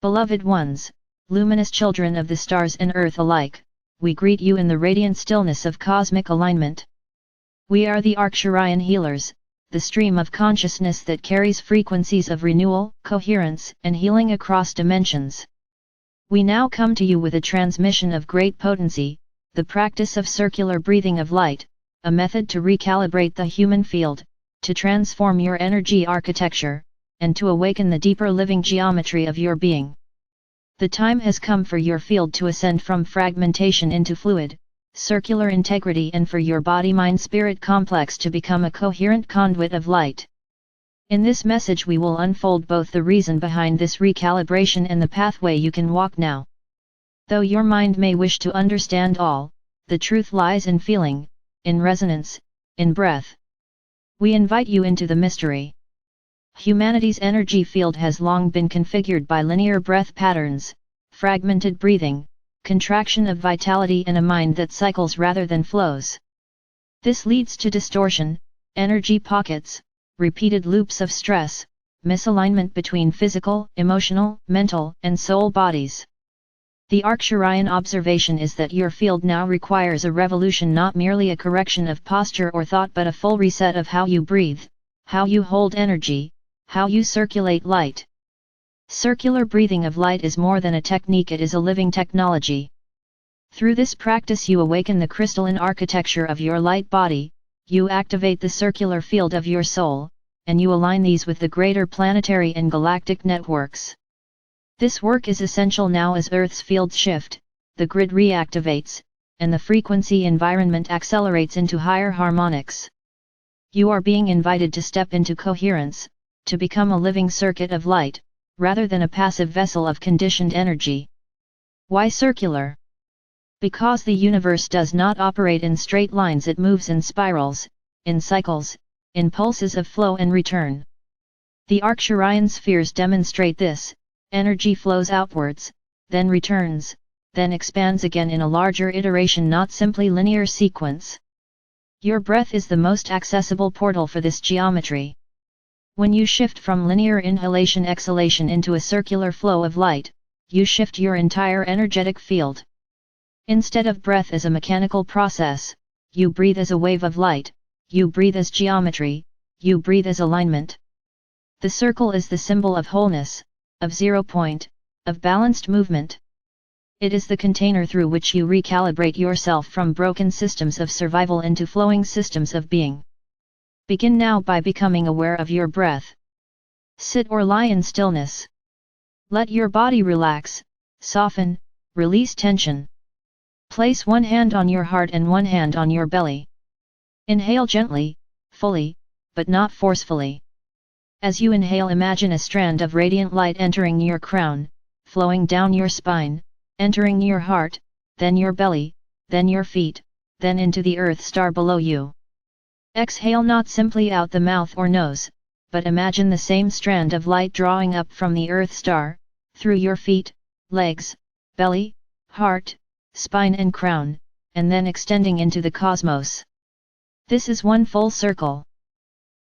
Beloved ones, luminous children of the stars and earth alike, we greet you in the radiant stillness of cosmic alignment. We are the Arcturian healers, the stream of consciousness that carries frequencies of renewal, coherence, and healing across dimensions. We now come to you with a transmission of great potency, the practice of circular breathing of light, a method to recalibrate the human field, to transform your energy architecture, and to awaken the deeper living geometry of your being. The time has come for your field to ascend from fragmentation into fluid, circular integrity, and for your body-mind-spirit complex to become a coherent conduit of light. In this message we will unfold both the reason behind this recalibration and the pathway you can walk now. Though your mind may wish to understand all, the truth lies in feeling, in resonance, in breath. We invite you into the mystery. Humanity's energy field has long been configured by linear breath patterns, fragmented breathing, contraction of vitality, and a mind that cycles rather than flows. This leads to distortion, energy pockets, repeated loops of stress, misalignment between physical, emotional, mental, and soul bodies. The Arcturian observation is that your field now requires a revolution, not merely a correction of posture or thought, but a full reset of how you breathe, how you hold energy, how you circulate light. Circular breathing of light is more than a technique, it is a living technology. Through this practice you awaken the crystalline architecture of your light body, you activate the circular field of your soul, and you align these with the greater planetary and galactic networks. This work is essential now as Earth's fields shift, the grid reactivates, and the frequency environment accelerates into higher harmonics. You are being invited to step into coherence, to become a living circuit of light, rather than a passive vessel of conditioned energy. Why circular? Because the universe does not operate in straight lines, it moves in spirals, in cycles, in pulses of flow and return. The Arcturian spheres demonstrate this. Energy flows outwards, then returns, then expands again in a larger iteration, not simply linear sequence. Your breath is the most accessible portal for this geometry. When you shift from linear inhalation-exhalation into a circular flow of light, you shift your entire energetic field. Instead of breath as a mechanical process, you breathe as a wave of light, you breathe as geometry, you breathe as alignment. The circle is the symbol of wholeness, of 0 point, of balanced movement. It is the container through which you recalibrate yourself from broken systems of survival into flowing systems of being. Begin now by becoming aware of your breath. Sit or lie in stillness. Let your body relax, soften, release tension. Place one hand on your heart and one hand on your belly. Inhale gently, fully, but not forcefully. As you inhale, imagine a strand of radiant light entering your crown, flowing down your spine, entering your heart, then your belly, then your feet, then into the earth star below you. Exhale not simply out the mouth or nose, but imagine the same strand of light drawing up from the earth star, through your feet, legs, belly, heart, spine and crown, and then extending into the cosmos. This is one full circle.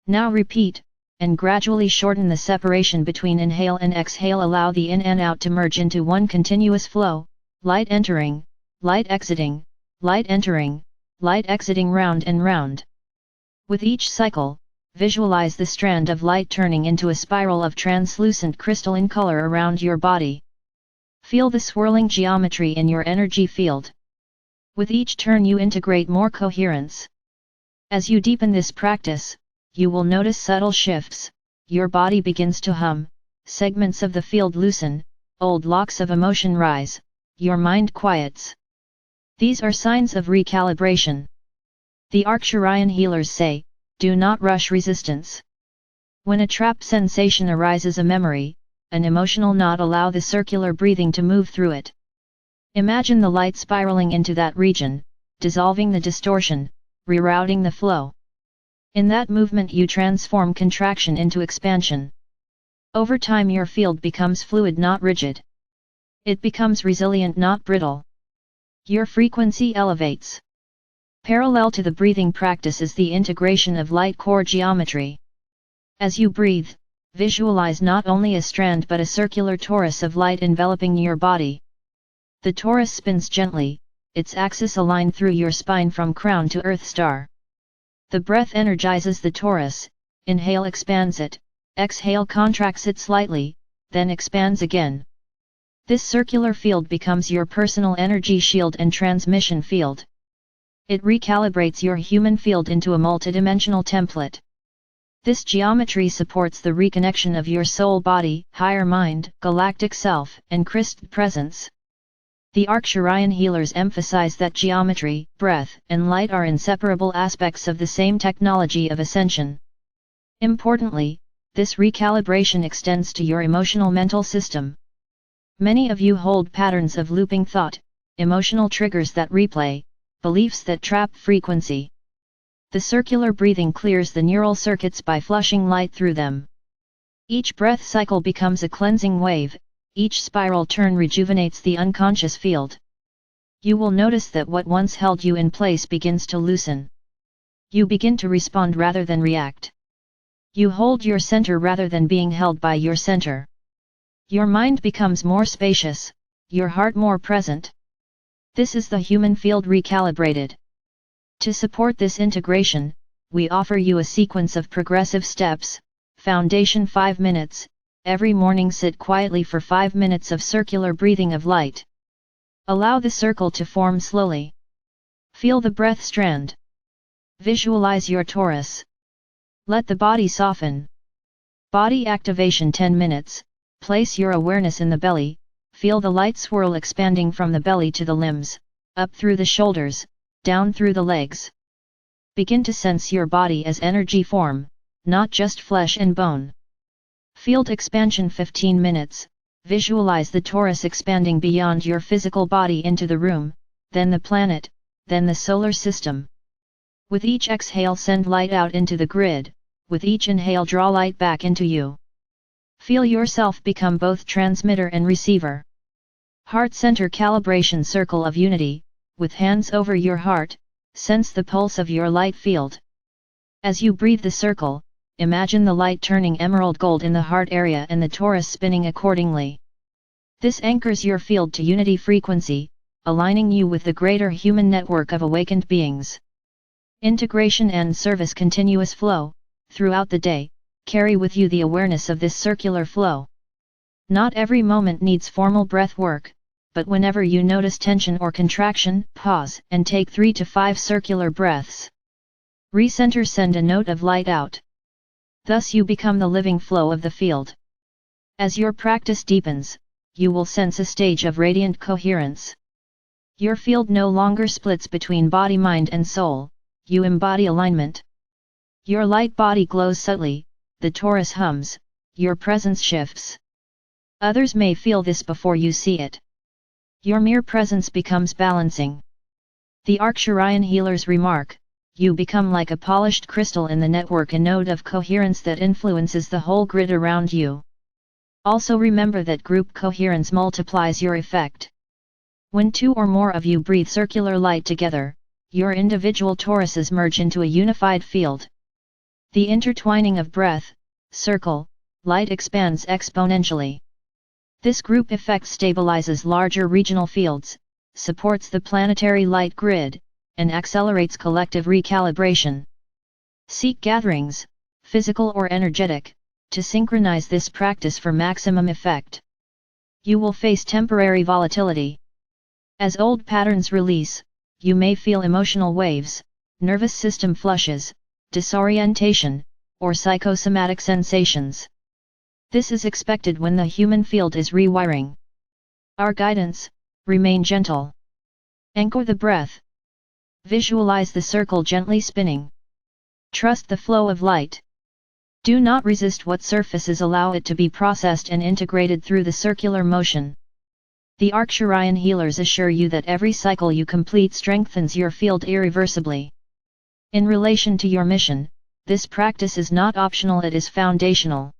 Now repeat, and gradually shorten the separation between inhale and exhale. Allow the in and out to merge into one continuous flow, light entering, light exiting, light entering, light exiting, round and round. With each cycle, visualize the strand of light turning into a spiral of translucent crystalline color around your body. Feel the swirling geometry in your energy field. With each turn you integrate more coherence. As you deepen this practice, you will notice subtle shifts, your body begins to hum, segments of the field loosen, old locks of emotion rise, your mind quiets. These are signs of recalibration. The Arcturian healers say, do not rush resistance. When a trapped sensation arises, a memory, an emotional knot, allow the circular breathing to move through it. Imagine the light spiraling into that region, dissolving the distortion, rerouting the flow. In that movement you transform contraction into expansion. Over time your field becomes fluid, not rigid. It becomes resilient, not brittle. Your frequency elevates. Parallel to the breathing practice is the integration of light core geometry. As you breathe, visualize not only a strand but a circular torus of light enveloping your body. The torus spins gently, its axis aligned through your spine from crown to earth star. The breath energizes the torus, inhale expands it, exhale contracts it slightly, then expands again. This circular field becomes your personal energy shield and transmission field. It recalibrates your human field into a multidimensional template. This geometry supports the reconnection of your soul body, higher mind, galactic self, and Christ presence. The Arcturian healers emphasize that geometry, breath, and light are inseparable aspects of the same technology of ascension. Importantly, this recalibration extends to your emotional mental system. Many of you hold patterns of looping thought, emotional triggers that replay, beliefs that trap frequency. The circular breathing clears the neural circuits by flushing light through them. Each breath cycle becomes a cleansing wave, each spiral turn rejuvenates the unconscious field. You will notice that what once held you in place begins to loosen. You begin to respond rather than react. You hold your center rather than being held by your center. Your mind becomes more spacious, your heart more present. This is the human field recalibrated. To support this integration, we offer you a sequence of progressive steps. Foundation 5 minutes, every morning sit quietly for 5 minutes of circular breathing of light. Allow the circle to form slowly. Feel the breath strand. Visualize your torus. Let the body soften. Body activation 10 minutes, place your awareness in the belly, feel the light swirl expanding from the belly to the limbs, up through the shoulders, down through the legs. Begin to sense your body as energy form, not just flesh and bone. Field expansion 15 minutes, visualize the torus expanding beyond your physical body into the room, then the planet, then the solar system. With each exhale send light out into the grid, with each inhale draw light back into you. Feel yourself become both transmitter and receiver. Heart center calibration circle of unity, with hands over your heart, sense the pulse of your light field. As you breathe the circle, imagine the light turning emerald gold in the heart area and the torus spinning accordingly. This anchors your field to unity frequency, aligning you with the greater human network of awakened beings. Integration and service continuous flow, throughout the day, carry with you the awareness of this circular flow. Not every moment needs formal breath work, but whenever you notice tension or contraction, pause and take 3 to 5 circular breaths. Recenter, send a note of light out. Thus you become the living flow of the field. As your practice deepens, you will sense a stage of radiant coherence. Your field no longer splits between body, mind and soul, you embody alignment. Your light body glows subtly, the torus hums, your presence shifts. Others may feel this before you see it. Your mere presence becomes balancing. The Arcturian healers remark, you become like a polished crystal in the network, a node of coherence that influences the whole grid around you. Also remember that group coherence multiplies your effect. When 2 or more of you breathe circular light together, your individual toruses merge into a unified field. The intertwining of breath, circle, light expands exponentially. This group effect stabilizes larger regional fields, supports the planetary light grid, and accelerates collective recalibration. Seek gatherings, physical or energetic, to synchronize this practice for maximum effect. You will face temporary volatility. As old patterns release, you may feel emotional waves, nervous system flushes, disorientation, or psychosomatic sensations. This is expected when the human field is rewiring. Our guidance: remain gentle. Anchor the breath. Visualize the circle gently spinning. Trust the flow of light. Do not resist what surfaces, allow it to be processed and integrated through the circular motion. The Arcturian healers assure you that every cycle you complete strengthens your field irreversibly. In relation to your mission, this practice is not optional, it is foundational.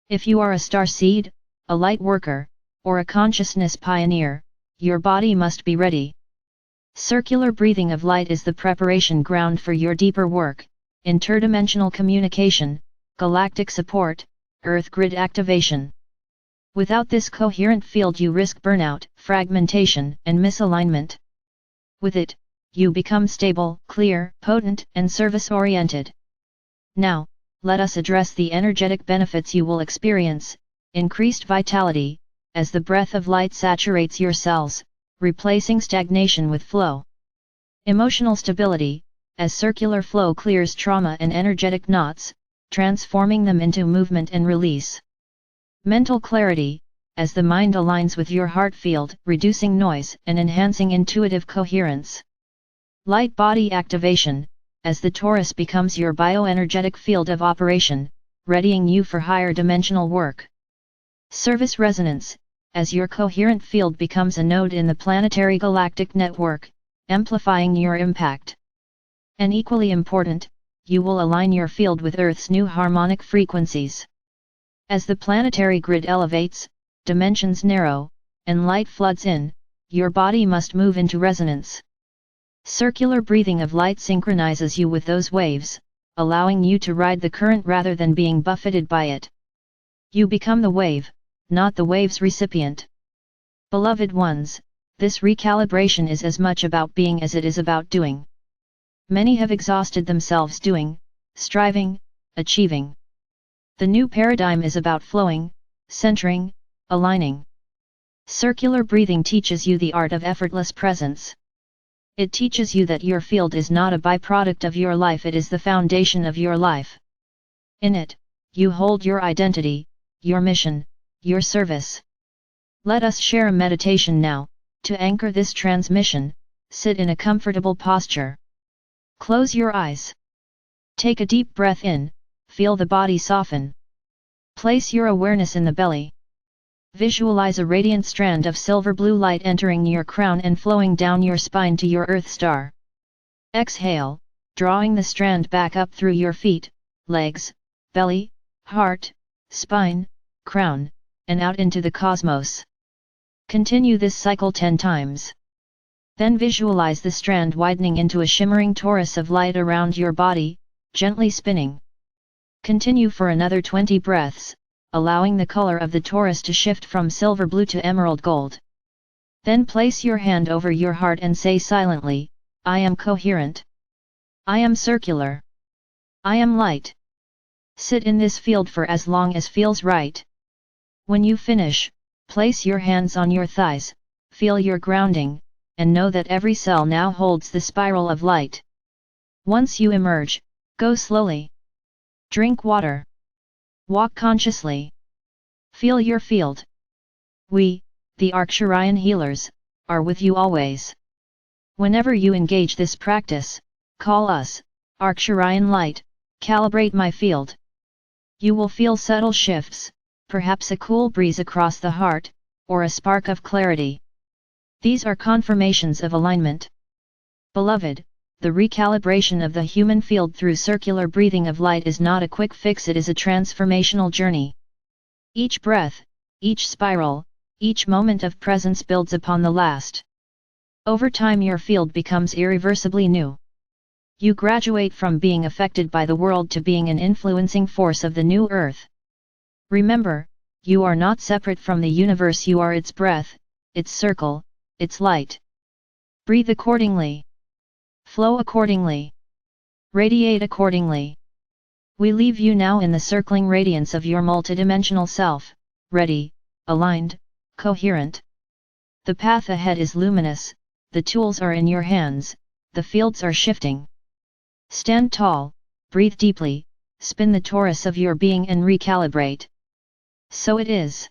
If you are a star seed, a light worker, or a consciousness pioneer, your body must be ready. Circular breathing of light is the preparation ground for your deeper work, interdimensional communication, galactic support, Earth grid activation. Without this coherent field you risk burnout, fragmentation, and misalignment. With it, you become stable, clear, potent, and service-oriented. Now, let us address the energetic benefits you will experience: increased vitality, as the breath of light saturates your cells, replacing stagnation with flow. Emotional stability, as circular flow clears trauma and energetic knots, transforming them into movement and release. Mental clarity, as the mind aligns with your heart field, reducing noise and enhancing intuitive coherence. Light body activation, as the torus becomes your bioenergetic field of operation, readying you for higher dimensional work. Service resonance, as your coherent field becomes a node in the planetary galactic network, amplifying your impact. And equally important, you will align your field with Earth's new harmonic frequencies. As the planetary grid elevates, dimensions narrow, and light floods in, your body must move into resonance. Circular breathing of light synchronizes you with those waves, allowing you to ride the current rather than being buffeted by it. You become the wave, not the wave's recipient. Beloved ones, this recalibration is as much about being as it is about doing. Many have exhausted themselves doing, striving, achieving. The new paradigm is about flowing, centering, aligning. Circular breathing teaches you the art of effortless presence. It teaches you that your field is not a byproduct of your life, it is the foundation of your life. In it, you hold your identity, your mission, your service. Let us share a meditation now. To anchor this transmission, sit in a comfortable posture. Close your eyes. Take a deep breath in, feel the body soften. Place your awareness in the belly. Visualize a radiant strand of silver blue light entering your crown and flowing down your spine to your Earth Star. Exhale, drawing the strand back up through your feet, legs, belly, heart, spine, crown, and out into the cosmos. Continue this cycle 10 times. Then visualize the strand widening into a shimmering torus of light around your body, gently spinning. Continue for another 20 breaths, allowing the color of the torus to shift from silver blue to emerald gold. Then place your hand over your heart and say silently, I am coherent. I am circular. I am light. Sit in this field for as long as feels right. When you finish, place your hands on your thighs, feel your grounding, and know that every cell now holds the spiral of light. Once you emerge, go slowly. Drink water. Walk consciously. Feel your field. We, the Arcturian healers, are with you always. Whenever you engage this practice, call us, Arcturian Light, calibrate my field. You will feel subtle shifts, perhaps a cool breeze across the heart, or a spark of clarity. These are confirmations of alignment. Beloved, the recalibration of the human field through circular breathing of light is not a quick fix, it is a transformational journey. Each breath, each spiral, each moment of presence builds upon the last. Over time your field becomes irreversibly new. You graduate from being affected by the world to being an influencing force of the new earth. Remember, you are not separate from the universe, you are its breath, its circle, its light. Breathe accordingly. Flow accordingly. Radiate accordingly. We leave you now in the circling radiance of your multidimensional self, ready, aligned, coherent. The path ahead is luminous, the tools are in your hands, the fields are shifting. Stand tall, breathe deeply, spin the torus of your being and recalibrate. So it is.